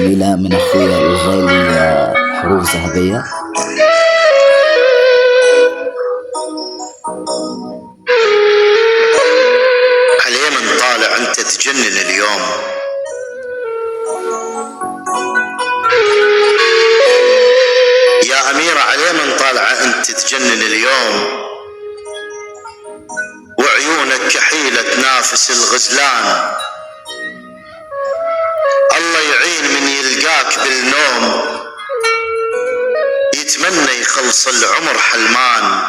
جميلة من أخويا الغالي حروف ذهبية. عليه من طالع أنت تجنن اليوم، يا أميرة عليه من طالع أنت تجنن اليوم، وعيونك كحيلة تنافس الغزلان. الله يعين من يلقاك بالنوم، يتمنى يخلص العمر حلمان.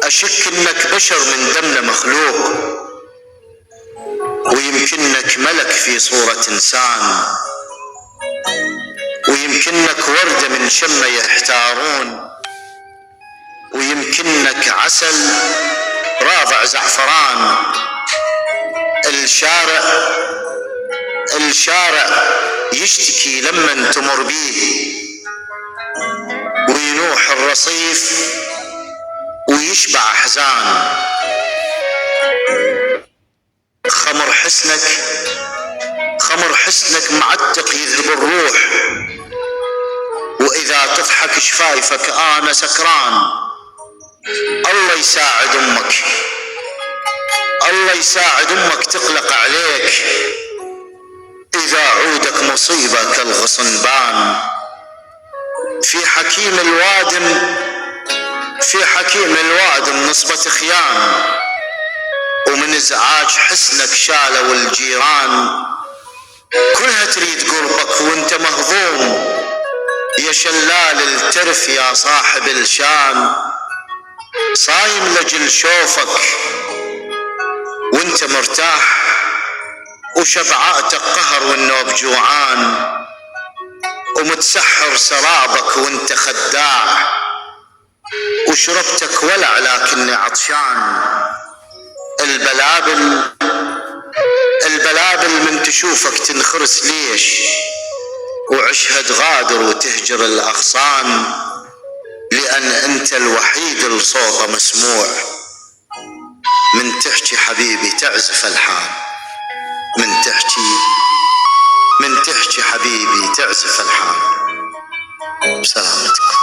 أشك إنك بشر من دمنا مخلوق، ويمكنك ملك في صورة إنسان، ويمكنك وردة من شمة يحتارون، ويمكنك عسل راضع زعفران. الشارع يشتكي لمن تمر بيه، وينوح الرصيف ويشبع أحزان. خمر حسنك معتق يذهب الروح، وإذا تضحك شفايفك أنا سكران. الله يساعد أمك تقلق عليك، إذا عودك مصيبة كالغصنبان. في حكيم الوادم نصبة خيام، ومن ازعاج حسنك شالوا الجيران. كلها تريد قربك وانت مهضوم، يا شلال الترف يا صاحب الشان. صايم لجل شوفك وانت مرتاح، وشبعاتك قهر والنوب جوعان، ومتسحر سرابك وانت خداع، وشربتك ولع لكني عطشان. البلابل من تشوفك تنخرس ليش، وعشها تغادر وتهجر الأغصان، لأن أنت الوحيد الصوت مسموع. من تحكي حبيبي تعزف الحان، من تحكي حبيبي تعزف الحان. بسلامتكم.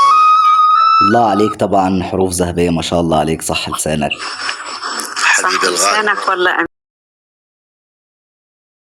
الله عليك، طبعا حروف ذهبية ما شاء الله عليك، صح لسانك حبيبي الغالي. لسانك والله.